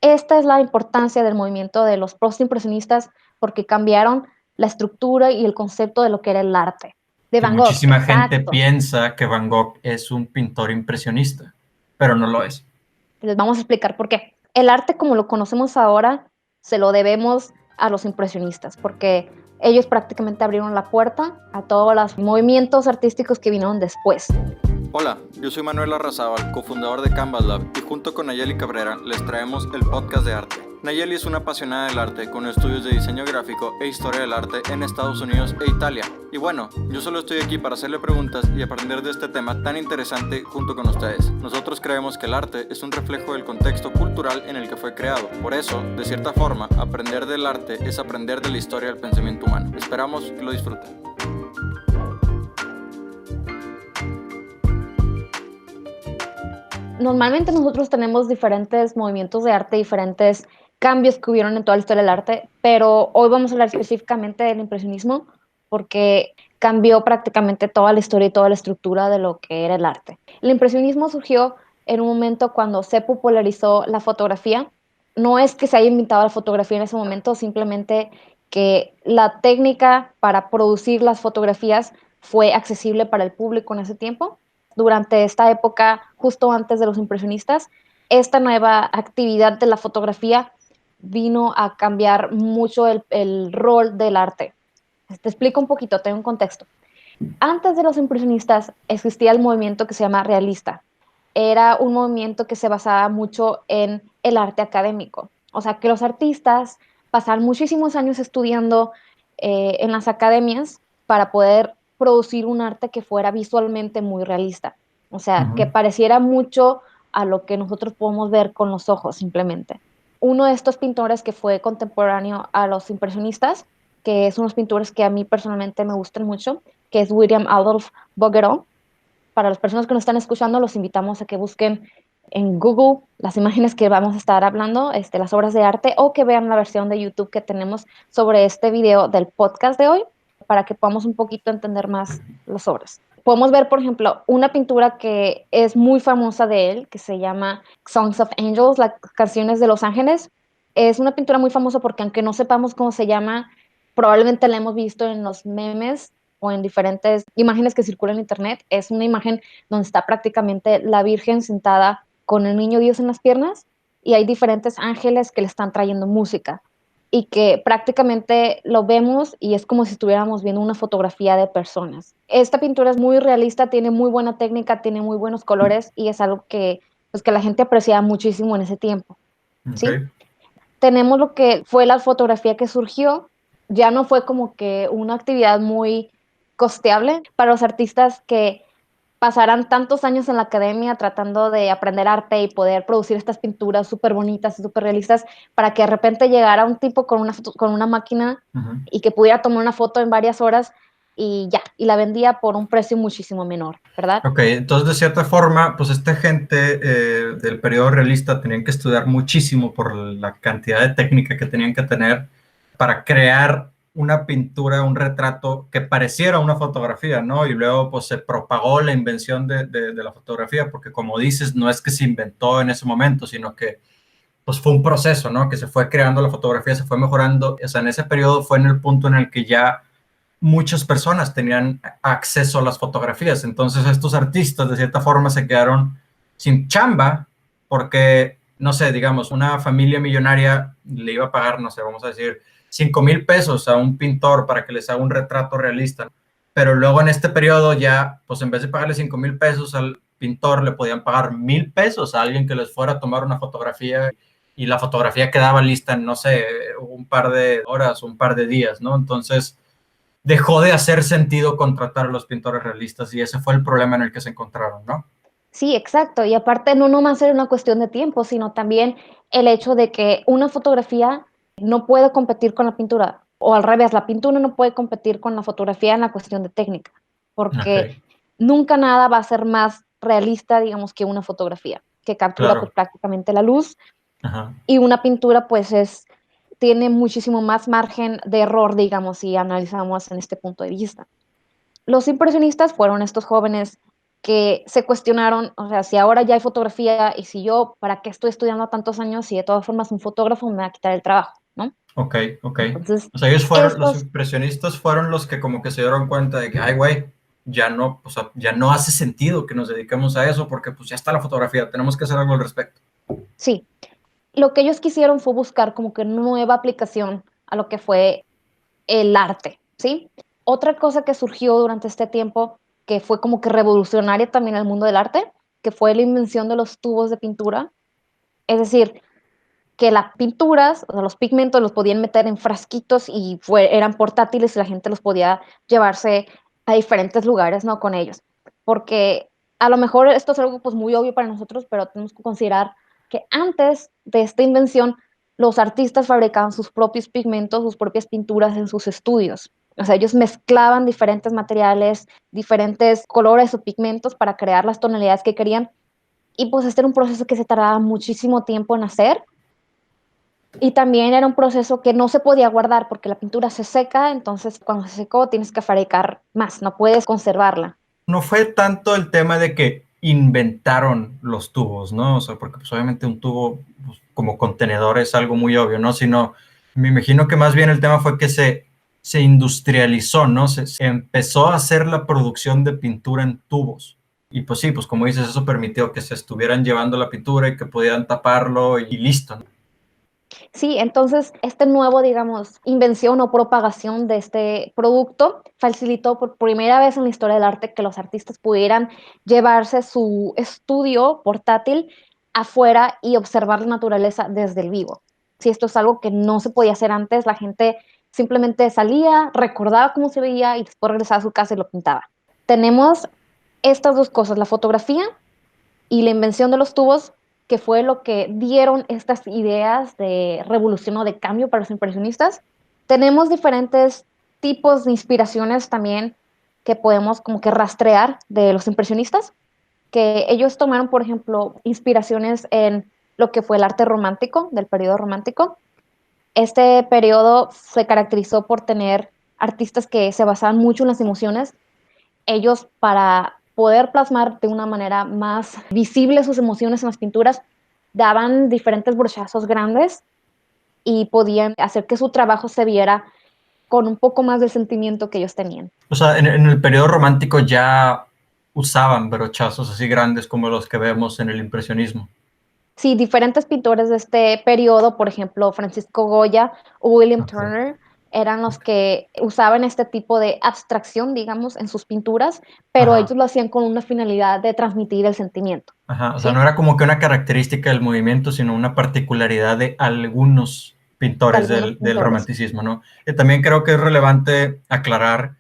Esta es la importancia del movimiento de los postimpresionistas porque cambiaron la estructura y el concepto de lo que era el arte. De Que Van Gogh, muchísima gente exacto. piensa que Van Gogh es un pintor impresionista, pero no lo es. Les vamos a explicar por qué. El arte como lo conocemos ahora se lo debemos a los impresionistas, porque ellos prácticamente abrieron la puerta a todos los movimientos artísticos que vinieron después. Hola, yo soy Manuel Arrazábal, cofundador de Canvas Lab, y junto con Nayeli Cabrera les traemos el podcast de arte. Nayeli es una apasionada del arte con estudios de diseño gráfico e historia del arte en Estados Unidos e Italia. Y bueno, yo solo estoy aquí para hacerle preguntas y aprender de este tema tan interesante junto con ustedes. Nosotros creemos que el arte es un reflejo del contexto cultural en el que fue creado. Por eso, de cierta forma, aprender del arte es aprender de la historia del pensamiento humano. Esperamos que lo disfruten. Normalmente nosotros tenemos diferentes movimientos de arte, diferentes cambios que hubieron en toda la historia del arte, pero hoy vamos a hablar específicamente del impresionismo porque cambió prácticamente toda la historia y toda la estructura de lo que era el arte. El impresionismo surgió en un momento cuando se popularizó la fotografía. No es que se haya inventado la fotografía en ese momento, simplemente que la técnica para producir las fotografías fue accesible para el público en ese tiempo durante esta época, justo antes de los impresionistas, esta nueva actividad de la fotografía vino a cambiar mucho el rol del arte. Te explico un poquito, tengo un contexto. Antes de los impresionistas existía el movimiento que se llama realista. Era un movimiento que se basaba mucho en el arte académico. O sea, que los artistas pasaban muchísimos años estudiando en las academias para poder producir un arte que fuera visualmente muy realista. O sea, que Ujú. pareciera mucho a lo que nosotros podemos ver con los ojos simplemente. Uno de estos pintores que fue contemporáneo a los impresionistas, que son unos pintores que a mí personalmente me gustan mucho, que es William Adolphe Bouguereau. Para las personas que nos están escuchando, los invitamos a que busquen en Google las imágenes que vamos a estar hablando, las obras de arte, o que vean la versión de YouTube que tenemos sobre este video del podcast de hoy, para que podamos un poquito entender más las obras. Podemos ver, por ejemplo, una pintura que es muy famosa de él, que se llama Songs of Angels, las canciones de los ángeles. Es una pintura muy famosa porque aunque no sepamos cómo se llama, probablemente la hemos visto en los memes o en diferentes imágenes que circulan en internet. Es una imagen donde está prácticamente la Virgen sentada con el niño Dios en las piernas y hay diferentes ángeles que le están trayendo música y que prácticamente lo vemos y es como si estuviéramos viendo una fotografía de personas. Esta pintura es muy realista, tiene muy buena técnica, tiene muy buenos colores y es algo que, pues, que la gente apreciaba muchísimo en ese tiempo, ¿sí? Ok. Tenemos lo que fue la fotografía que surgió, ya no fue como que una actividad muy costeable para los artistas que pasaran tantos años en la academia tratando de aprender arte y poder producir estas pinturas súper bonitas y súper realistas para que de repente llegara un tipo con una máquina Ujú. y que pudiera tomar una foto en varias horas y ya, y la vendía por un precio muchísimo menor, ¿verdad? Ok, entonces de cierta forma, pues esta gente del periodo realista tenían que estudiar muchísimo por la cantidad de técnica que tenían que tener para crear una pintura, un retrato que pareciera una fotografía, ¿no? Y luego pues se propagó la invención de la fotografía, porque como dices, no es que se inventó en ese momento, sino que pues fue un proceso, ¿no? Que se fue creando la fotografía, se fue mejorando, o sea, en ese periodo fue en el punto en el que ya muchas personas tenían acceso a las fotografías. Entonces estos artistas de cierta forma se quedaron sin chamba porque, no sé, digamos, una familia millonaria le iba a pagar, no sé, vamos a decir, 5,000 pesos a un pintor para que les haga un retrato realista. Pero luego en este periodo ya, pues en vez de pagarle 5,000 pesos al pintor, le podían pagar 1,000 pesos a alguien que les fuera a tomar una fotografía y la fotografía quedaba lista en, no sé, un par de horas, un par de días, ¿no? Entonces, dejó de hacer sentido contratar a los pintores realistas y ese fue el problema en el que se encontraron, ¿no? Sí, exacto. Y aparte no nomás era una cuestión de tiempo, sino también el hecho de que una fotografía no puede competir con la pintura, o al revés, la pintura no puede competir con la fotografía en la cuestión de técnica, porque Ok, nunca nada va a ser más realista, digamos, que una fotografía, que captura pues claro. prácticamente la luz, Ajá. y una pintura pues tiene muchísimo más margen de error, digamos, si analizamos en este punto de vista. Los impresionistas fueron estos jóvenes que se cuestionaron, o sea, si ahora ya hay fotografía y si yo, ¿para qué estoy estudiando tantos años si de todas formas un fotógrafo me va a quitar el trabajo, ¿no? Ok, ok. Entonces, O sea, ellos fueron, los estos, impresionistas fueron los que como que se dieron cuenta de que, ay, güey, ya no, o sea, ya no hace sentido que nos dediquemos a eso porque pues ya está la fotografía, tenemos que hacer algo al respecto. sí, lo que ellos quisieron fue buscar como que nueva aplicación a lo que fue el arte, ¿sí? Otra cosa que surgió durante este tiempo, que fue como que revolucionaria también en el mundo del arte, que fue la invención de los tubos de pintura. Es decir, que las pinturas, o sea, los pigmentos los podían meter en frasquitos y eran portátiles y la gente los podía llevarse a diferentes lugares, ¿no? Con ellos. Porque a lo mejor esto es algo pues muy obvio para nosotros, pero tenemos que considerar que antes de esta invención, los artistas fabricaban sus propios pigmentos, sus propias pinturas en sus estudios. O sea, ellos mezclaban diferentes materiales, diferentes colores o pigmentos para crear las tonalidades que querían. Y pues este era un proceso que se tardaba muchísimo tiempo en hacer y también era un proceso que no se podía guardar porque la pintura se seca, entonces cuando se secó tienes que fabricar más, no puedes conservarla. No fue tanto el tema de que inventaron los tubos, ¿no? O sea, porque pues obviamente un tubo pues, como contenedor es algo muy obvio, ¿no? Sino, me imagino que más bien el tema fue que se industrializó, ¿no? Se empezó a hacer la producción de pintura en tubos. Y pues sí, pues como dices, eso permitió que se estuvieran llevando la pintura y que podían taparlo y listo, ¿no? Sí, entonces este nuevo, digamos, invención o propagación de este producto facilitó por primera vez en la historia del arte que los artistas pudieran llevarse su estudio portátil afuera y observar la naturaleza desde el vivo. Si esto es algo que no se podía hacer antes, la gente simplemente salía, recordaba cómo se veía y después regresaba a su casa y lo pintaba. Tenemos estas dos cosas, la fotografía y la invención de los tubos, que fue lo que dieron estas ideas de revolución o de cambio para los impresionistas. Tenemos diferentes tipos de inspiraciones también que podemos como que rastrear de los impresionistas, que ellos tomaron, por ejemplo, inspiraciones en lo que fue el arte romántico, del periodo romántico. Este periodo se caracterizó por tener artistas que se basaban mucho en las emociones. Ellos, para poder plasmar de una manera más visible sus emociones en las pinturas, daban diferentes brochazos grandes y podían hacer que su trabajo se viera con un poco más de sentimiento que ellos tenían. O sea, en el periodo romántico ya usaban brochazos así grandes como los que vemos en el impresionismo. Sí, diferentes pintores de este periodo, por ejemplo, Francisco Goya o William Okay. Turner, eran los que usaban este tipo de abstracción, digamos, en sus pinturas, pero Ajá. ellos lo hacían con una finalidad de transmitir el sentimiento. Ajá, o sea, no ¿Sí? era como que una característica del movimiento, sino una particularidad de algunos De pintores algunos del pintores. romanticismo, ¿no? Y también creo que es relevante aclarar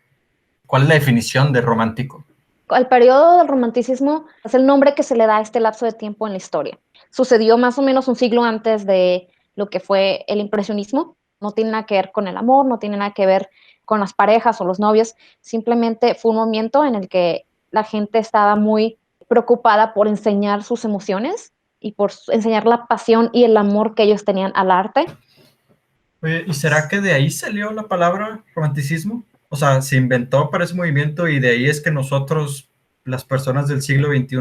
cuál es la definición de romántico. El periodo del romanticismo es el nombre que se le da a este lapso de tiempo en la historia. Sucedió más o menos un siglo antes de lo que fue el impresionismo. No tiene nada que ver con el amor, no tiene nada que ver con las parejas o los novios. Simplemente fue un momento en el que la gente estaba muy preocupada por enseñar sus emociones y por enseñar la pasión y el amor que ellos tenían al arte. Oye, ¿y será que de ahí salió la palabra romanticismo? O sea, se inventó para ese movimiento y de ahí es que nosotros, las personas del siglo XXI,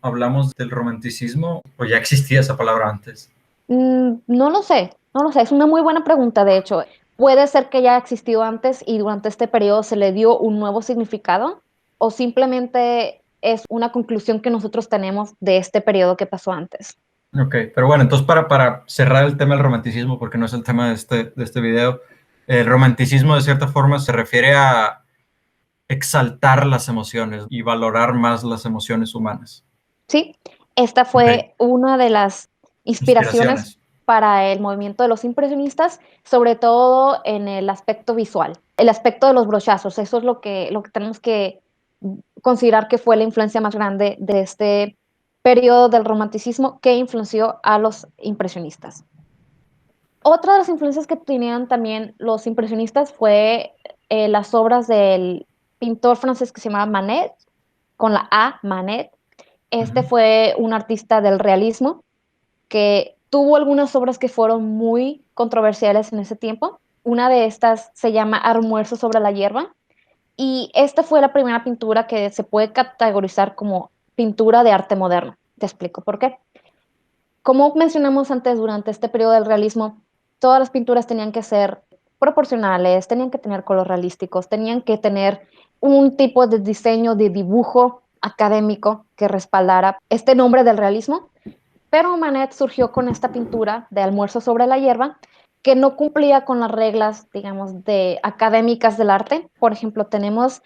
hablamos del romanticismo o ya existía esa palabra antes. No lo sé, no lo sé. Es una muy buena pregunta, de hecho. Puede ser que ya existió antes y durante este periodo se le dio un nuevo significado, o simplemente es una conclusión que nosotros tenemos de este periodo que pasó antes. Ok, pero bueno, entonces para cerrar el tema del romanticismo, porque no es el tema de este video, el romanticismo de cierta forma se refiere a exaltar las emociones y valorar más las emociones humanas. Sí, esta Ok, fue una de las inspiraciones inspiraciones. para el movimiento de los impresionistas, sobre todo en el aspecto visual, el aspecto de los brochazos. Eso es lo que tenemos que considerar que fue la influencia más grande de este periodo del romanticismo que influenció a los impresionistas. Otra de las influencias que tenían también los impresionistas fue las obras del pintor francés que se llamaba Manet, con la A, Manet. Este Ujú. fue un artista del realismo que tuvo algunas obras que fueron muy controversiales en ese tiempo. Una de estas se llama Almuerzo sobre la hierba, Y esta fue la primera pintura que se puede categorizar como pintura de arte moderno. Te explico por qué. Como mencionamos antes, durante este periodo del realismo, todas las pinturas tenían que ser proporcionales, tenían que tener colores realísticos, tenían que tener un tipo de diseño, de dibujo académico que respaldara este nombre del realismo. Pero Manet surgió con esta pintura de Almuerzo sobre la hierba que no cumplía con las reglas, digamos, académicas del arte. Por ejemplo, tenemos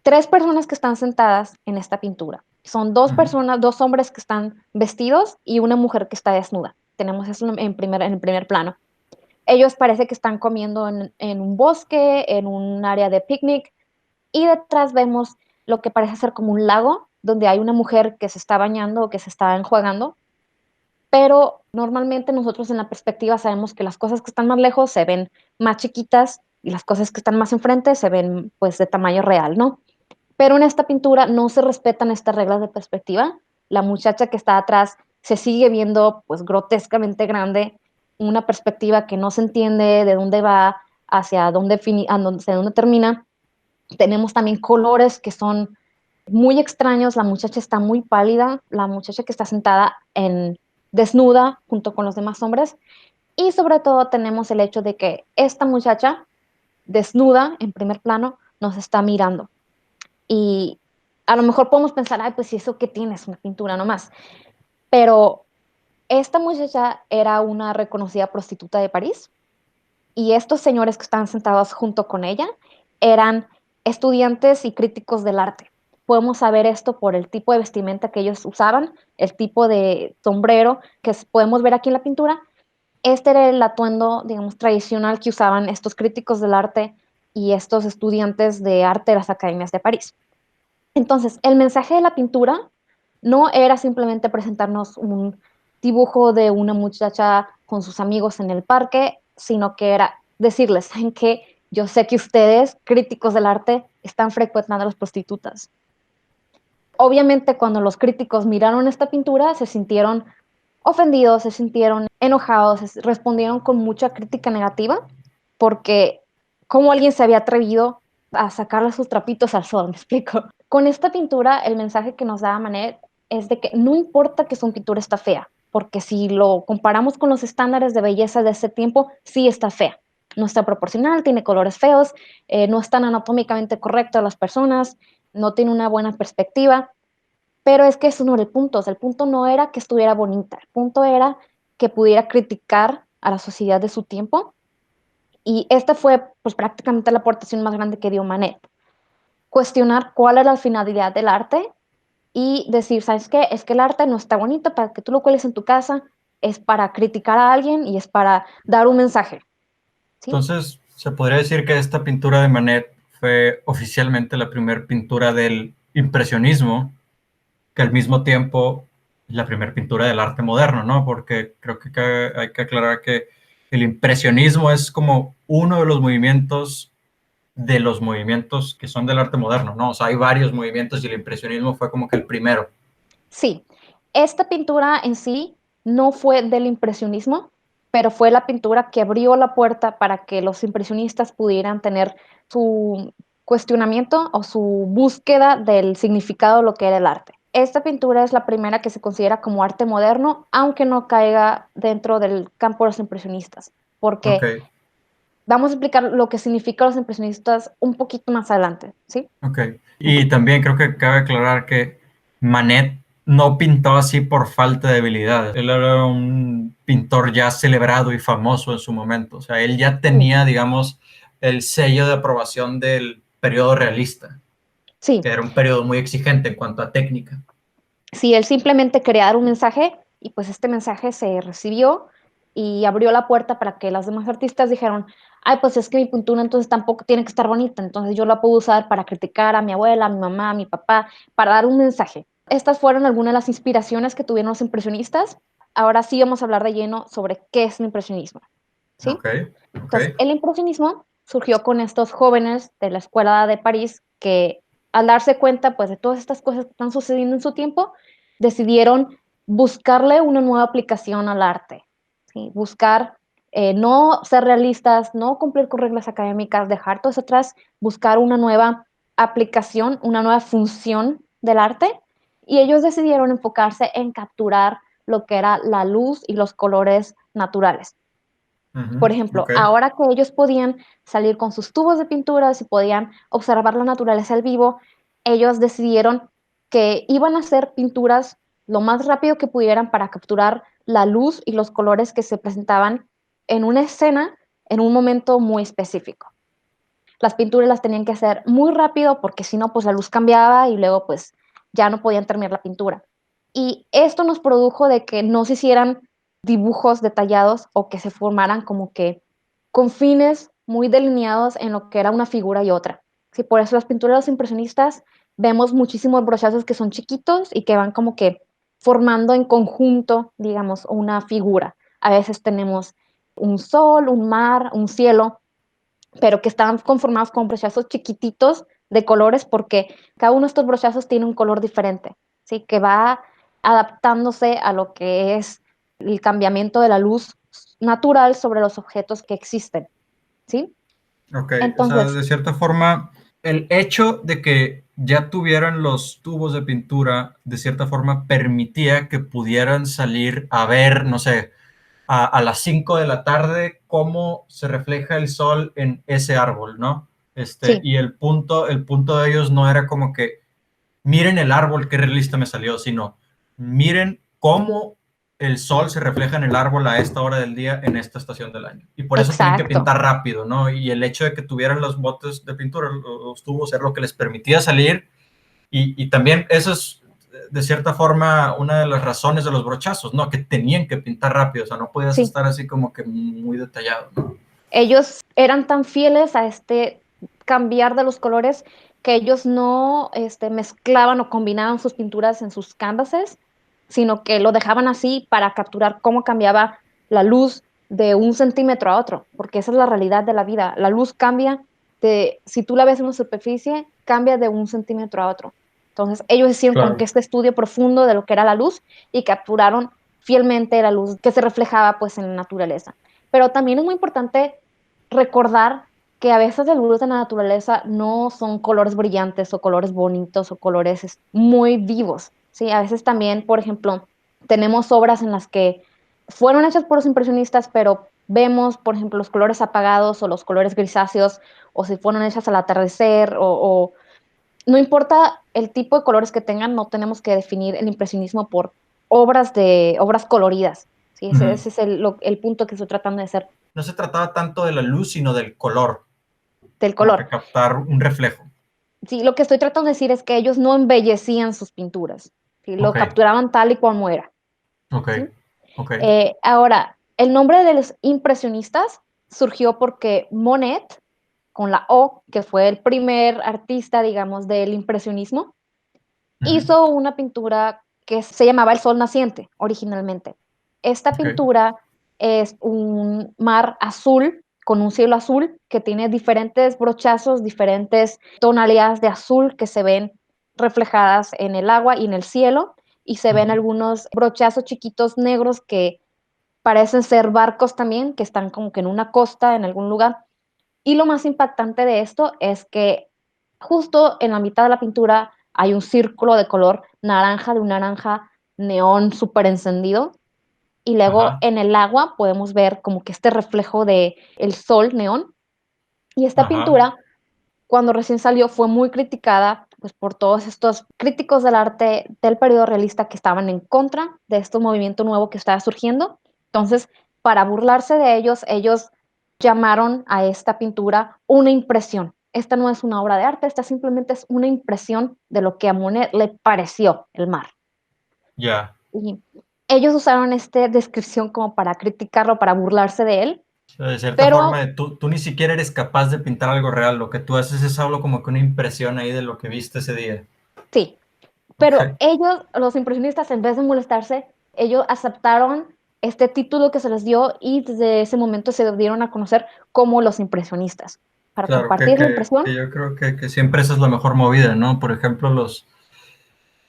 tres personas que están sentadas en esta pintura. Son dos personas, dos hombres que están vestidos y una mujer que está desnuda. Tenemos eso en el primer plano. Ellos parece que están comiendo en un bosque, en un área de picnic, y detrás vemos lo que parece ser como un lago, donde hay una mujer que se está bañando o que se está enjuagando, pero normalmente nosotros en la perspectiva sabemos que las cosas que están más lejos se ven más chiquitas y las cosas que están más enfrente se ven pues de tamaño real, ¿no? Pero en esta pintura no se respetan estas reglas de perspectiva. La muchacha que está atrás se sigue viendo pues grotescamente grande, una perspectiva que no se entiende de dónde va, hacia dónde termina. Tenemos también colores que son muy extraños. La muchacha está muy pálida, la muchacha que está sentada desnuda junto con los demás hombres. Y sobre todo tenemos el hecho de que esta muchacha desnuda en primer plano nos está mirando. Y a lo mejor podemos pensar, ay, pues si eso que tiene es una pintura nomás. Pero esta muchacha era una reconocida prostituta de París y estos señores que estaban sentados junto con ella eran estudiantes y críticos del arte. Podemos saber esto por el tipo de vestimenta que ellos usaban, el tipo de sombrero que podemos ver aquí en la pintura. Este era el atuendo, digamos, tradicional que usaban estos críticos del arte y estos estudiantes de arte de las academias de París. Entonces, el mensaje de la pintura no era simplemente presentarnos un dibujo de una muchacha con sus amigos en el parque, sino que era decirles, ¿saben qué? Yo sé que ustedes, críticos del arte, están frecuentando a las prostitutas. Obviamente, cuando los críticos miraron esta pintura, se sintieron ofendidos, se sintieron enojados, respondieron con mucha crítica negativa, porque cómo alguien se había atrevido a sacarle sus trapitos al sol, ¿me explico? Con esta pintura, el mensaje que nos da Manet es de que no importa que su pintura está fea, porque si lo comparamos con los estándares de belleza de ese tiempo, sí está fea. No está proporcional, tiene colores feos, no están anatómicamente correctas las personas, no tiene una buena perspectiva, pero es que eso no era el punto. O sea, el punto no era que estuviera bonita, el punto era que pudiera criticar a la sociedad de su tiempo. Y esta fue pues prácticamente la aportación más grande que dio Manet. Cuestionar cuál era la finalidad del arte y decir, ¿sabes qué? Es que el arte no está bonito para que tú lo cueles en tu casa, es para criticar a alguien y es para dar un mensaje. ¿Sí? Entonces, se podría decir que esta pintura de Manet fue oficialmente la primera pintura del impresionismo, que al mismo tiempo la primera pintura del arte moderno, ¿no? Porque creo que hay que aclarar que el impresionismo es como uno de los movimientos que son del arte moderno, ¿no? O sea, hay varios movimientos y el impresionismo fue como que el primero. Sí, esta pintura en sí no fue del impresionismo, pero fue la pintura que abrió la puerta para que los impresionistas pudieran tener su cuestionamiento o su búsqueda del significado de lo que era el arte. Esta pintura es la primera que se considera como arte moderno, aunque no caiga dentro del campo de los impresionistas, porque Ok, vamos a explicar lo que significan los impresionistas un poquito más adelante, ¿sí? ok. Y también creo que cabe aclarar que Manet no pintó así por falta de habilidad. Él era un pintor ya celebrado y famoso en su momento. O sea, él ya Sí, tenía, digamos, el sello de aprobación del periodo realista, sí. que era un periodo muy exigente en cuanto a técnica. Sí, él simplemente quería dar un mensaje y pues este mensaje se recibió y abrió la puerta para que las demás artistas dijeron, ay, pues es que mi pintura entonces tampoco tiene que estar bonita, entonces yo la puedo usar para criticar a mi abuela, a mi mamá, a mi papá, para dar un mensaje. Estas fueron algunas de las inspiraciones que tuvieron los impresionistas. Ahora sí vamos a hablar de lleno sobre qué es el impresionismo, ¿sí? Ok, ok. Entonces, el impresionismo surgió con estos jóvenes de la escuela de París que al darse cuenta pues de todas estas cosas que están sucediendo en su tiempo, decidieron buscarle una nueva aplicación al arte, ¿sí? Buscar no ser realistas, no cumplir con reglas académicas, dejar todo eso atrás, buscar una nueva aplicación, una nueva función del arte, y ellos decidieron enfocarse en capturar lo que era la luz y los colores naturales. Por ejemplo, Ok. ahora que ellos podían salir con sus tubos de pinturas y podían observar la naturaleza al vivo, ellos decidieron que iban a hacer pinturas lo más rápido que pudieran para capturar la luz y los colores que se presentaban en una escena en un momento muy específico. Las pinturas las tenían que hacer muy rápido porque si no, pues la luz cambiaba y luego pues ya no podían terminar la pintura. Y esto nos produjo de que no se hicieran dibujos detallados o que se formaran como que con fines muy delineados en lo que era una figura y otra. Sí, por eso las pinturas de los impresionistas vemos muchísimos brochazos que son chiquitos y que van como que formando en conjunto, digamos, una figura. A veces tenemos un sol, un mar, un cielo, pero que están conformados con brochazos chiquititos de colores porque cada uno de estos brochazos tiene un color diferente, ¿sí? Que va adaptándose a lo que es el cambiamiento de la luz natural sobre los objetos que existen, ¿sí? Ok, o sea, Entonces, de cierta forma, el hecho de que ya tuvieran los tubos de pintura, de cierta forma, permitía que pudieran salir a ver, no sé, a las 5 de la tarde cómo se refleja el sol en ese árbol, ¿no? sí, Y el punto de ellos no era como que miren el árbol, qué realista me salió, sino miren cómo el sol se refleja en el árbol a esta hora del día en esta estación del año. Y por eso tenían que exacto. pintar rápido, ¿no? Y el hecho de que tuvieran los botes de pintura, los tubos, era lo que les permitía salir. Y también eso es, de cierta forma, una de las razones de los brochazos, ¿no? Que tenían que pintar rápido, o sea, no podías Sí, estar así como que muy detallado, ¿no? ellos eran tan fieles a este cambiar de los colores que ellos no mezclaban o combinaban sus pinturas en sus canvases, sino que lo dejaban así para capturar cómo cambiaba la luz de un centímetro a otro, porque esa es la realidad de la vida. La luz cambia si tú la ves en una superficie, cambia de un centímetro a otro. Entonces, ellos hicieron como que Claro. este estudio profundo de lo que era la luz y capturaron fielmente la luz que se reflejaba pues en la naturaleza. Pero también es muy importante recordar que a veces la luz de la naturaleza no son colores brillantes o colores bonitos o colores muy vivos, ¿sí? A veces también, por ejemplo, tenemos obras en las que fueron hechas por los impresionistas, pero vemos, por ejemplo, los colores apagados o los colores grisáceos, o si fueron hechas al atardecer, o no importa el tipo de colores que tengan, no tenemos que definir el impresionismo por obras coloridas, ¿sí? Ujú. Ese es el punto que estoy tratando de hacer No se trataba tanto de la luz, sino del color, del como color. que captar un reflejo. Sí, lo que estoy tratando de decir es que ellos no embellecían sus pinturas, ¿sí? Lo Ok, capturaban tal y como era, ok, ¿sí? ok. Ahora, el nombre de los impresionistas surgió porque Monet, con la O, que fue el primer artista, digamos, del impresionismo, Ujú. hizo una pintura que se llamaba El Sol Naciente originalmente. Esta Ok, pintura es un mar azul con un cielo azul que tiene diferentes brochazos, diferentes tonalidades de azul que se ven reflejadas en el agua y en el cielo, y se ven ujú. algunos brochazos chiquitos negros que parecen ser barcos también, que están como que en una costa, en algún lugar. Y lo más impactante de esto es que justo en la mitad de la pintura hay un círculo de color naranja, de un naranja neón súper encendido. Y luego Ajá, en el agua podemos ver como que este reflejo de el sol neón. Y esta ajá, pintura, cuando recién salió, fue muy criticada pues, por todos estos críticos del arte del periodo realista que estaban en contra de este movimiento nuevo que estaba surgiendo. Entonces, para burlarse de ellos, ellos llamaron a esta pintura una impresión. Esta no es una obra de arte, esta simplemente es una impresión de lo que a Monet le pareció el mar. ya. Y ellos usaron esta descripción como para criticarlo, para burlarse de él, O sea, de cierta forma, pero tú ni siquiera eres capaz de pintar algo real. Lo que tú haces es algo como que una impresión ahí de lo que viste ese día. sí, Ok, pero ellos, los impresionistas, en vez de molestarse, ellos aceptaron este título que se les dio y desde ese momento se dieron a conocer como los impresionistas, para claro, que, compartir la que, impresión. que yo creo que siempre esa es la mejor movida, ¿no? Por ejemplo,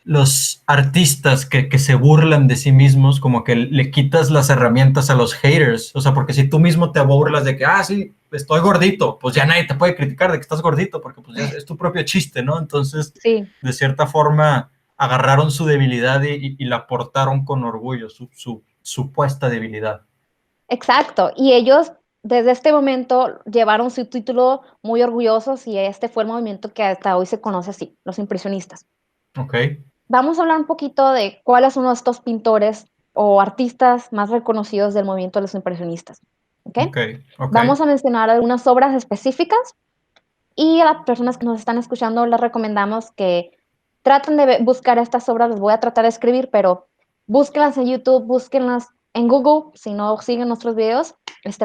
los artistas que se burlan de sí mismos, como que le quitas las herramientas a los haters. O sea, porque si tú mismo te burlas de que, sí, estoy gordito, pues ya nadie te puede criticar de que estás gordito, porque pues ya es tu propio chiste, ¿no? Entonces, Sí, de cierta forma, agarraron su debilidad y la portaron con orgullo, su supuesta debilidad. exacto. Y ellos desde este momento llevaron su título muy orgullosos y este fue el movimiento que hasta hoy se conoce así, los impresionistas. Ok, Vamos a hablar un poquito de cuáles son estos pintores o artistas más reconocidos del movimiento de los impresionistas. ¿Ok? ok, ok. Vamos a mencionar algunas obras específicas y a las personas que nos están escuchando les recomendamos que traten de buscar estas obras. Les voy a tratar de escribir, pero búsquenlas en YouTube, búsquenlas en Google, si no siguen nuestros videos,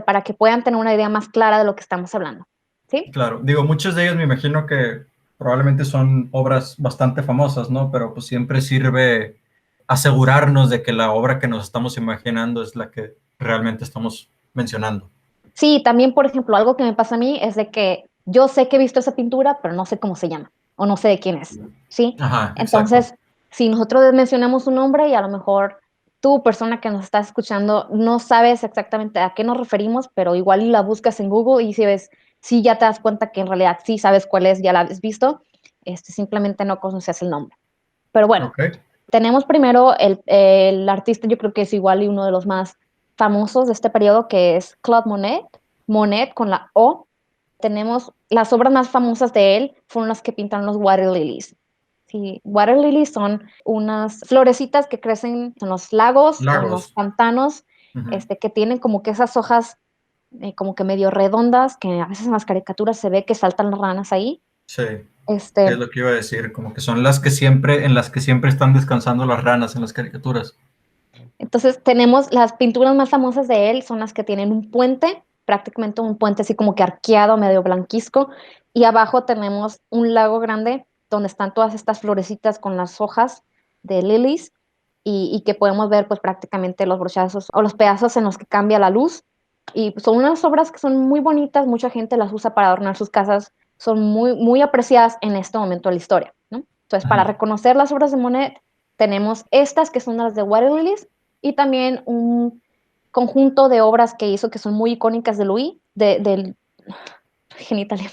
para que puedan tener una idea más clara de lo que estamos hablando. ¿Sí? Claro, digo, muchos de ellos me imagino que probablemente son obras bastante famosas, ¿no? Pero pues siempre sirve asegurarnos de que la obra que nos estamos imaginando es la que realmente estamos mencionando. Sí, también, por ejemplo, algo que me pasa a mí es de que yo sé que he visto esa pintura, pero no sé cómo se llama o no sé de quién es, ¿sí? Ajá, exacto. Entonces, si nosotros mencionamos un nombre y a lo mejor tú, persona que nos está escuchando, no sabes exactamente a qué nos referimos, pero igual y la buscas en Google y si ves, si ya te das cuenta que en realidad sí sabes cuál es, ya la has visto, simplemente no conoces el nombre. Pero bueno, Ok, tenemos primero el artista, yo creo que es igual y uno de los más famosos de este periodo, que es Claude Monet, Monet con la O. Tenemos las obras más famosas de él, fueron las que pintan los water lilies. Sí, water lilies son unas florecitas que crecen en los lagos o en los Lagos. pantanos, Ujú. que tienen como que esas hojas como que medio redondas, que a veces en las caricaturas se ve que saltan las ranas ahí. Sí, sí, es Este, lo que iba a decir, como que son las que siempre, en las que siempre están descansando las ranas en las caricaturas. Entonces tenemos las pinturas más famosas de él, son las que tienen un puente, prácticamente un puente así como que arqueado, medio blanquisco, y abajo tenemos un lago grande donde están todas estas florecitas con las hojas de lilies y que podemos ver pues prácticamente los brochazos o los pedazos en los que cambia la luz. Y son unas obras que son muy bonitas, mucha gente las usa para adornar sus casas, son muy, muy apreciadas en este momento de la historia, ¿no? Entonces, para Ujú. reconocer las obras de Monet, tenemos estas que son las de water lilies y también un conjunto de obras que hizo que son muy icónicas de Louis, del en italiano,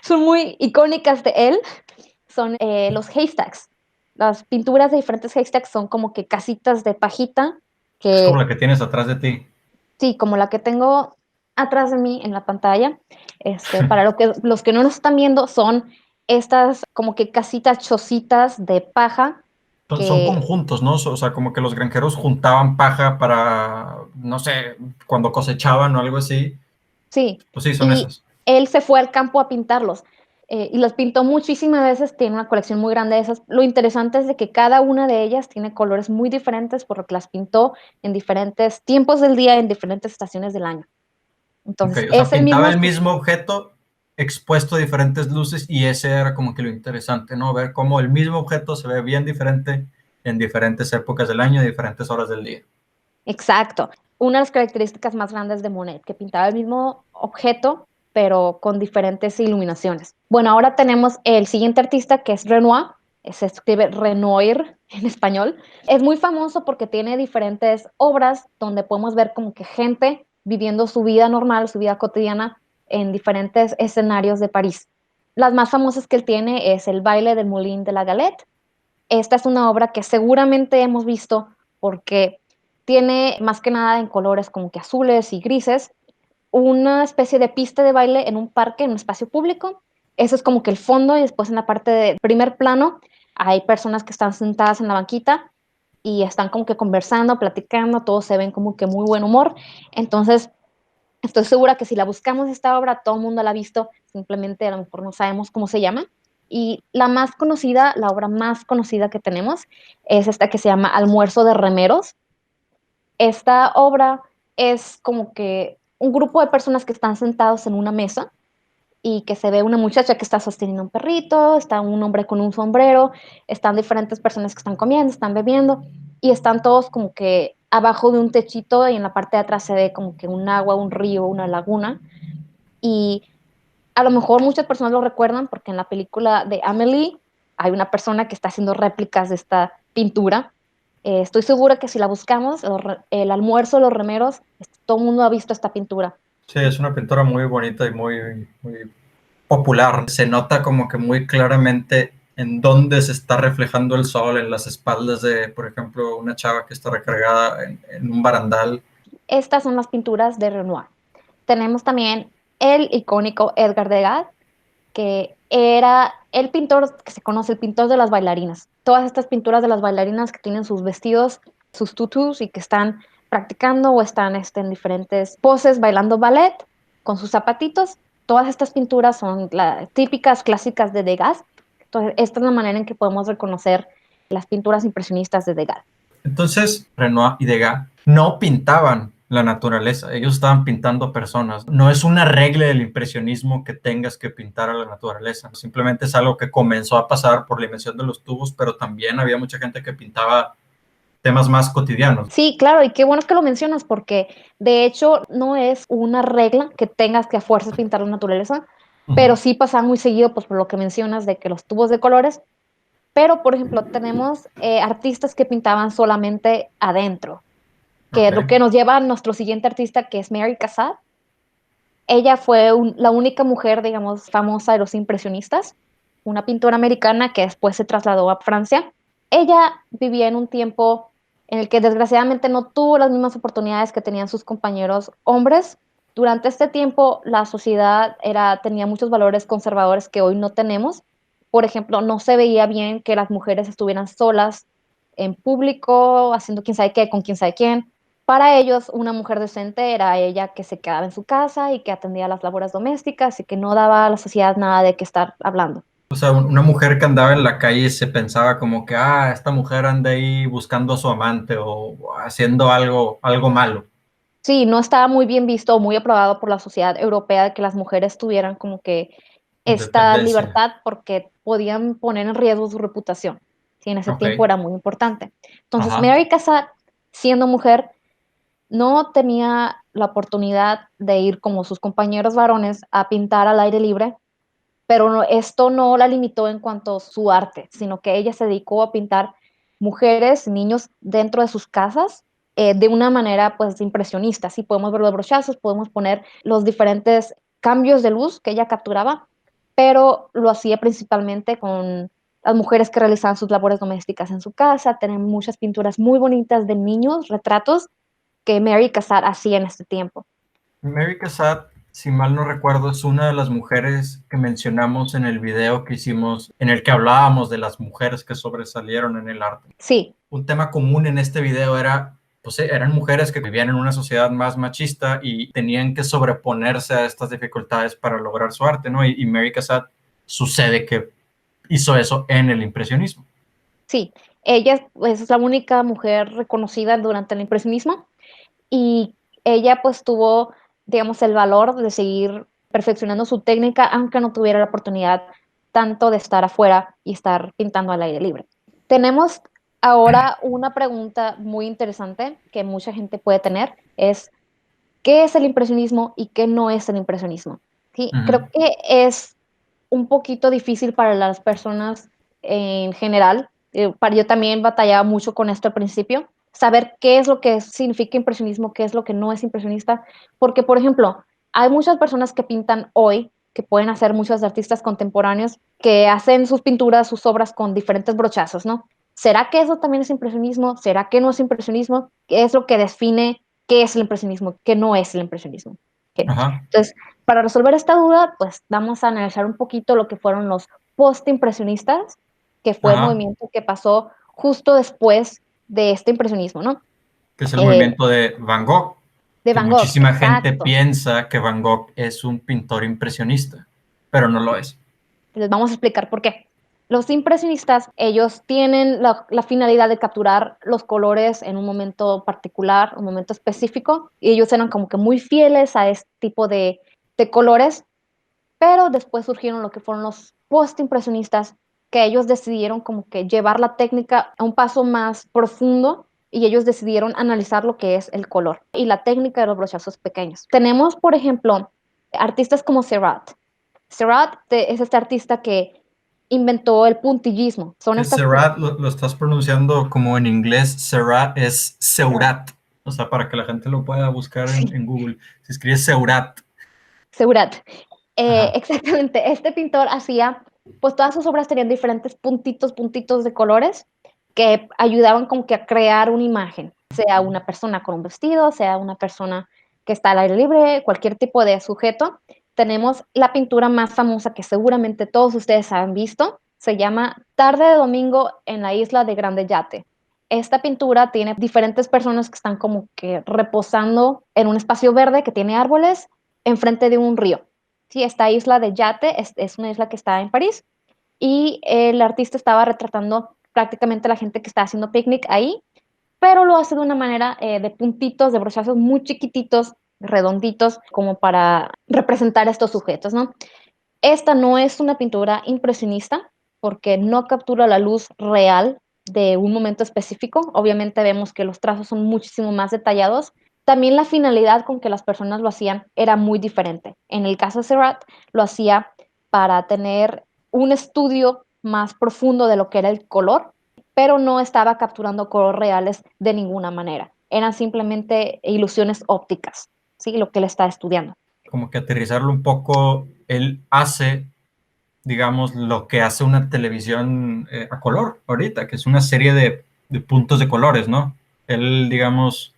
son muy icónicas de él, son los haystacks. Las pinturas de diferentes haystacks son como que casitas de pajita, Es como que la que tienes atrás de ti. sí, como la que tengo atrás de mí en la pantalla. Para los que no nos están viendo, son estas como que casitas chocitas de paja Son que conjuntos, ¿no? O sea, como que los granjeros juntaban paja para, no sé, cuando cosechaban o algo así. sí, Pues sí, son y esas. él se fue al campo a pintarlos y los pintó muchísimas veces, tiene una colección muy grande de esas. Lo interesante es de que cada una de ellas tiene colores muy diferentes por lo que las pintó en diferentes tiempos del día, en diferentes estaciones del año. Ok, Entonces, o sea, es el mismo, pintaba el mismo objeto expuesto a diferentes luces y ese era como que lo interesante, ¿no? Ver cómo el mismo objeto se ve bien diferente en diferentes épocas del año y diferentes horas del día. exacto, una de las características más grandes de Monet, que pintaba el mismo objeto, pero con diferentes iluminaciones. Bueno, ahora tenemos el siguiente artista que es Renoir, se escribe Renoir en español. Es muy famoso porque tiene diferentes obras donde podemos ver como que gente viviendo su vida normal, su vida cotidiana en diferentes escenarios de París. Las más famosas que él tiene es el baile del Moulin de la Galette. Esta es una obra que seguramente hemos visto porque tiene más que nada en colores como que azules y grises, una especie de pista de baile en un parque, en un espacio público. Eso es como que el fondo y después en la parte de primer plano hay personas que están sentadas en la banquita y están como que conversando, platicando, todos se ven como que muy buen humor. Entonces, estoy segura que si la buscamos esta obra, todo el mundo la ha visto, simplemente a lo mejor no sabemos cómo se llama. Y la más conocida, la obra más conocida que tenemos es esta que se llama Almuerzo de Remeros. Esta obra es como que un grupo de personas que están sentados en una mesa y que se ve una muchacha que está sosteniendo un perrito, está un hombre con un sombrero, están diferentes personas que están comiendo, están bebiendo y están todos como que abajo de un techito y en la parte de atrás se ve como que un agua, un río, una laguna y a lo mejor muchas personas lo recuerdan porque en la película de Amélie hay una persona que está haciendo réplicas de esta pintura. Estoy segura que si la buscamos, el almuerzo de los remeros, todo el mundo ha visto esta pintura. Sí, es una pintura muy bonita y muy popular. Se nota como que muy claramente en dónde se está reflejando el sol, en las espaldas de, por ejemplo, una chava que está recargada en un barandal. Estas son las pinturas de Renoir. Tenemos también el icónico Edgar Degas, que era el pintor que se conoce, el pintor de las bailarinas. Todas estas pinturas de las bailarinas que tienen sus vestidos, sus tutus y que están practicando o están en diferentes poses bailando ballet con sus zapatitos. Todas estas pinturas son típicas, clásicas de Degas. Entonces, esta es la manera en que podemos reconocer las pinturas impresionistas de Degas. Entonces, Renoir y Degas no pintaban la naturaleza, ellos estaban pintando personas. No es una regla del impresionismo que tengas que pintar a la naturaleza, simplemente es algo que comenzó a pasar por la invención de los tubos, pero también había mucha gente que pintaba temas más cotidianos. Sí, claro, y qué bueno que lo mencionas porque de hecho no es una regla que tengas que a fuerzas pintar la naturaleza, pero sí pasa muy seguido, pues por lo que mencionas de que los tubos de colores. Pero, por ejemplo, tenemos artistas que pintaban solamente adentro, que es lo que nos lleva a nuestro siguiente artista, que es Mary Cassatt. Ella fue la única mujer, digamos, famosa de los impresionistas, una pintora americana que después se trasladó a Francia. Ella vivía en un tiempo en el que desgraciadamente no tuvo las mismas oportunidades que tenían sus compañeros hombres. Durante este tiempo la sociedad tenía muchos valores conservadores que hoy no tenemos. Por ejemplo, no se veía bien que las mujeres estuvieran solas en público, haciendo quién sabe qué, con quién sabe quién. Para ellos, una mujer decente era ella que se quedaba en su casa y que atendía las labores domésticas y que no daba a la sociedad nada de qué estar hablando. O sea, una mujer que andaba en la calle se pensaba como que, esta mujer anda ahí buscando a su amante o haciendo algo malo. Sí, no estaba muy bien visto o muy aprobado por la sociedad europea de que las mujeres tuvieran como que esta Independencia. libertad porque podían poner en riesgo su reputación. Sí, en ese Ok. tiempo era muy importante. Entonces, Ajá. Mary Cassatt, siendo mujer, no tenía la oportunidad de ir como sus compañeros varones a pintar al aire libre, pero esto no la limitó en cuanto a su arte, sino que ella se dedicó a pintar mujeres, niños dentro de sus casas de una manera pues impresionista. Sí, podemos ver los brochazos, podemos poner los diferentes cambios de luz que ella capturaba, pero lo hacía principalmente con las mujeres que realizaban sus labores domésticas en su casa. Tienen muchas pinturas muy bonitas de niños, retratos que Mary Cassatt hacía en este tiempo. Mary Cassatt, si mal no recuerdo, es una de las mujeres que mencionamos en el video que hicimos, en el que hablábamos de las mujeres que sobresalieron en el arte. Sí. Un tema común en este video era, pues eran mujeres que vivían en una sociedad más machista y tenían que sobreponerse a estas dificultades para lograr su arte, ¿no? Y Mary Cassatt sucede que hizo eso en el impresionismo. Sí, ella pues, es la única mujer reconocida durante el impresionismo y ella pues tuvo, digamos, el valor de seguir perfeccionando su técnica, aunque no tuviera la oportunidad tanto de estar afuera y estar pintando al aire libre. Tenemos ahora una pregunta muy interesante que mucha gente puede tener, es ¿qué es el impresionismo y qué no es el impresionismo? ¿Sí? Creo que es un poquito difícil para las personas en general. Yo también batallaba mucho con esto al principio, saber qué es lo que significa impresionismo, qué es lo que no es impresionista, porque, por ejemplo, hay muchas personas que pintan hoy, que pueden hacer muchos artistas contemporáneos, que hacen sus pinturas, sus obras con diferentes brochazos, ¿no? ¿Será que eso también es impresionismo? ¿Será que no es impresionismo? ¿Qué es lo que define qué es el impresionismo, qué no es el impresionismo? ¿Okay? Entonces, para resolver esta duda, pues vamos a analizar un poquito lo que fueron los post-impresionistas, que fue el movimiento que pasó justo después de este impresionismo, ¿no? Que es el movimiento de Van Gogh. De Que Van Gogh, muchísima gente exacto. piensa que Van Gogh es un pintor impresionista, pero no lo es. Les vamos a explicar por qué. Los impresionistas, ellos tienen la finalidad de capturar los colores en un momento particular, un momento específico, y ellos eran como que muy fieles a este tipo de colores, pero después surgieron lo que fueron los post-impresionistas, que ellos decidieron como que llevar la técnica a un paso más profundo y ellos decidieron analizar lo que es el color y la técnica de los brochazos pequeños. Tenemos, por ejemplo, artistas como Seurat. Seurat es este artista que inventó el puntillismo. Son Que estas... Seurat lo estás pronunciando como en inglés, Seurat es Seurat. O sea, para que la gente lo pueda buscar en Google. Se escribe Seurat. Seurat. Ajá. Exactamente. Este pintor hacía, pues todas sus obras tenían diferentes puntitos de colores que ayudaban como que a crear una imagen, sea una persona con un vestido, sea una persona que está al aire libre, cualquier tipo de sujeto. Tenemos la pintura más famosa que seguramente todos ustedes han visto, se llama Tarde de Domingo en la isla de Grande Yate. Esta pintura tiene diferentes personas que están como que reposando en un espacio verde que tiene árboles enfrente de un río. Sí, esta isla de Yate es una isla que está en París y el artista estaba retratando prácticamente a la gente que está haciendo picnic ahí, pero lo hace de una manera de puntitos, de brochazos muy chiquititos, redonditos, como para representar a estos sujetos, ¿no? Esta no es una pintura impresionista porque no captura la luz real de un momento específico. Obviamente vemos que los trazos son muchísimo más detallados. También la finalidad con que las personas lo hacían era muy diferente. En el caso de Seurat, lo hacía para tener un estudio más profundo de lo que era el color, pero no estaba capturando colores reales de ninguna manera. Eran simplemente ilusiones ópticas, ¿sí? Lo que él está estudiando. Como que aterrizarlo un poco, él hace, digamos, lo que hace una televisión a color ahorita, que es una serie de puntos de colores, ¿no? Él, digamos,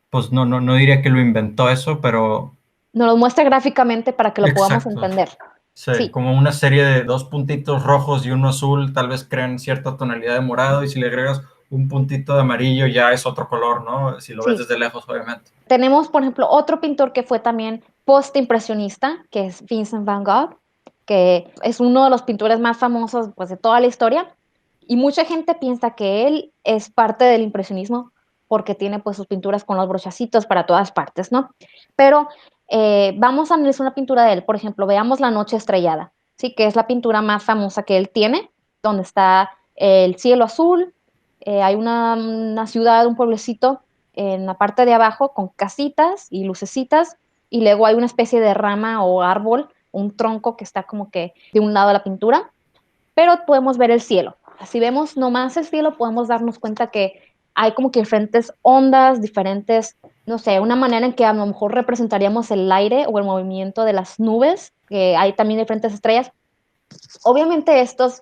pues no diría que lo inventó eso, pero Nos lo muestra gráficamente para que lo podamos exacto. entender. Sí, Sí, como una serie de dos puntitos rojos y uno azul, tal vez crean cierta tonalidad de morado y si le agregas un puntito de amarillo ya es otro color, ¿no? Si lo ves sí. desde lejos, obviamente. Tenemos, por ejemplo, otro pintor que fue también post-impresionista, que es Vincent Van Gogh, que es uno de los pintores más famosos pues, de toda la historia. Y mucha gente piensa que él es parte del impresionismo porque tiene pues sus pinturas con los brochacitos para todas partes, ¿no? Pero vamos a analizar una pintura de él. Por ejemplo, veamos La Noche Estrellada, ¿sí? Que es la pintura más famosa que él tiene, donde está el cielo azul, hay una ciudad, un pueblecito en la parte de abajo con casitas y lucecitas y luego hay una especie de rama o árbol, un tronco que está como que de un lado de la pintura, pero podemos ver el cielo. Si vemos nomás el cielo, podemos darnos cuenta que hay como que diferentes ondas, diferentes, no sé, una manera en que a lo mejor representaríamos el aire o el movimiento de las nubes, que hay también diferentes estrellas. Obviamente estas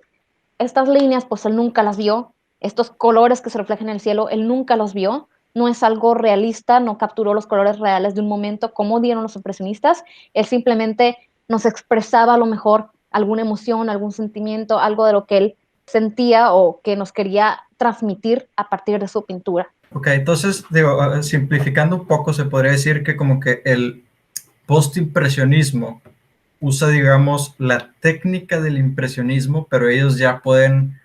líneas, pues él nunca las vio, estos colores que se reflejan en el cielo, él nunca los vio, no es algo realista, no capturó los colores reales de un momento como dieron los impresionistas, él simplemente nos expresaba a lo mejor alguna emoción, algún sentimiento, algo de lo que él sentía o que nos quería transmitir a partir de su pintura. Ok, entonces, digo, simplificando un poco, se podría decir que como que el postimpresionismo usa, digamos, la técnica del impresionismo, pero ellos ya pueden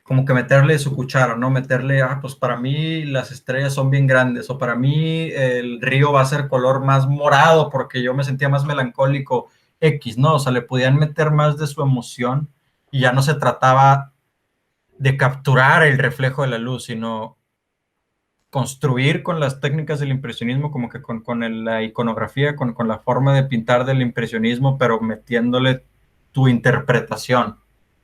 como que meterle su cuchara, ¿no? Meterle, pues para mí las estrellas son bien grandes, o para mí el río va a ser color más morado porque yo me sentía más melancólico, X, ¿no? O sea, le podían meter más de su emoción y ya no se trataba de capturar el reflejo de la luz, sino construir con las técnicas del impresionismo, como que con la iconografía, con la forma de pintar del impresionismo, pero metiéndole tu interpretación.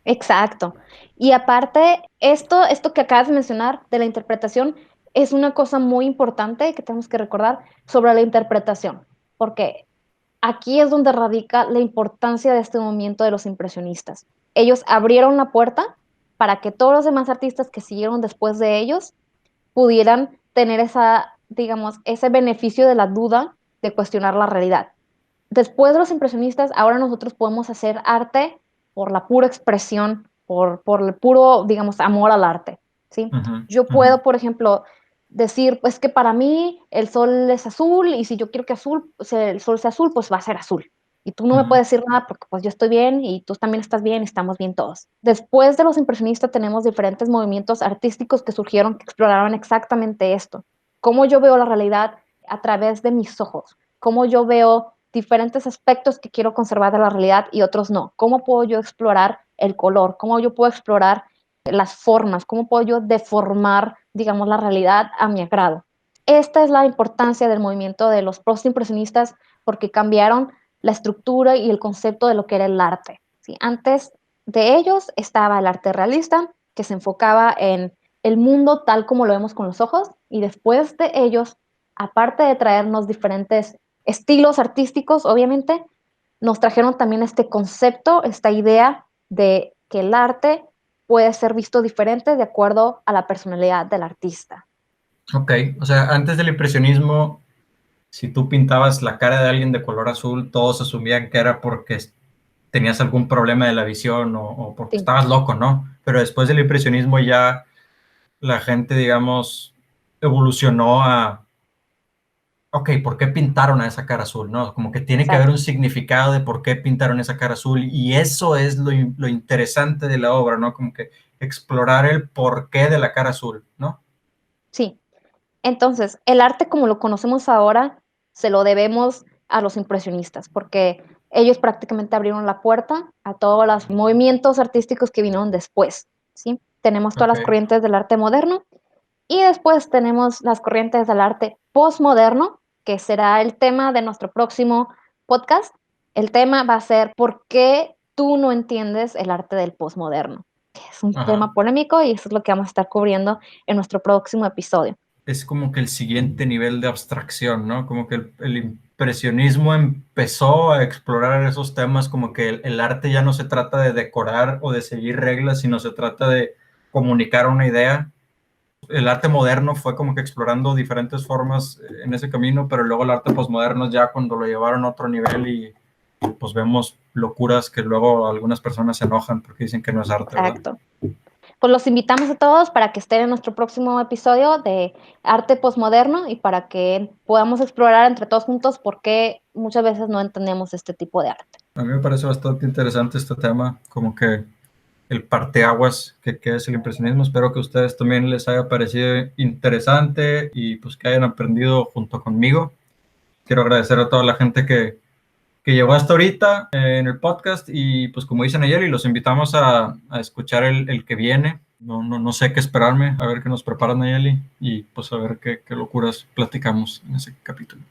Exacto. Y aparte, esto que acabas de mencionar de la interpretación es una cosa muy importante que tenemos que recordar sobre la interpretación, porque aquí es donde radica la importancia de este movimiento de los impresionistas. Ellos abrieron la puerta para que todos los demás artistas que siguieron después de ellos pudieran tener esa, digamos, ese beneficio de la duda de cuestionar la realidad. Después de los impresionistas, ahora nosotros podemos hacer arte por la pura expresión, por el puro, digamos, amor al arte, ¿sí? Uh -huh, Yo uh -huh. puedo, por ejemplo, decir, pues que para mí el sol es azul y si yo quiero que el sol sea azul, pues va a ser azul. Y tú no me puedes decir nada porque pues yo estoy bien y tú también estás bien y estamos bien todos. Después de los impresionistas tenemos diferentes movimientos artísticos que surgieron que exploraron exactamente esto. Cómo yo veo la realidad a través de mis ojos, cómo yo veo diferentes aspectos que quiero conservar de la realidad y otros no. ¿Cómo puedo yo explorar el color? ¿Cómo yo puedo explorar las formas? ¿Cómo puedo yo deformar, digamos, la realidad a mi agrado? Esta es la importancia del movimiento de los postimpresionistas porque cambiaron la estructura y el concepto de lo que era el arte. ¿Sí? Antes de ellos estaba el arte realista, que se enfocaba en el mundo tal como lo vemos con los ojos, y después de ellos, aparte de traernos diferentes estilos artísticos, obviamente, nos trajeron también este concepto, esta idea de que el arte puede ser visto diferente de acuerdo a la personalidad del artista. Ok, o sea, antes del impresionismo, si tú pintabas la cara de alguien de color azul, todos asumían que era porque tenías algún problema de la visión o porque Sí, estabas loco, ¿no? Pero después del impresionismo ya la gente, digamos, evolucionó a, ok, ¿por qué pintaron a esa cara azul? ¿No? Como que tiene que haber un exacto. significado de por qué pintaron esa cara azul y eso es lo interesante de la obra, ¿no? Como que explorar el porqué de la cara azul, ¿no? Sí. Entonces, el arte como lo conocemos ahora se lo debemos a los impresionistas, porque ellos prácticamente abrieron la puerta a todos los movimientos artísticos que vinieron después, ¿sí? Tenemos todas Ok, las corrientes del arte moderno y después tenemos las corrientes del arte postmoderno, que será el tema de nuestro próximo podcast. El tema va a ser ¿por qué tú no entiendes el arte del postmoderno? Que es un ajá. tema polémico y eso es lo que vamos a estar cubriendo en nuestro próximo episodio. Es como que el siguiente nivel de abstracción, ¿no? Como que el impresionismo empezó a explorar esos temas, como que el arte ya no se trata de decorar o de seguir reglas, sino se trata de comunicar una idea. El arte moderno fue como que explorando diferentes formas en ese camino, pero luego el arte posmoderno ya cuando lo llevaron a otro nivel y pues vemos locuras que luego algunas personas se enojan porque dicen que no es arte, ¿verdad? Exacto. Pues los invitamos a todos para que estén en nuestro próximo episodio de arte posmoderno y para que podamos explorar entre todos juntos por qué muchas veces no entendemos este tipo de arte. A mí me parece bastante interesante este tema, como que el parteaguas que es el impresionismo. Espero que a ustedes también les haya parecido interesante y pues que hayan aprendido junto conmigo. Quiero agradecer a toda la gente que llegó hasta ahorita en el podcast y pues como dicen ayer, y los invitamos a escuchar el que viene. No sé qué esperarme, a ver qué nos prepara Nayeli y pues a ver qué locuras platicamos en ese capítulo.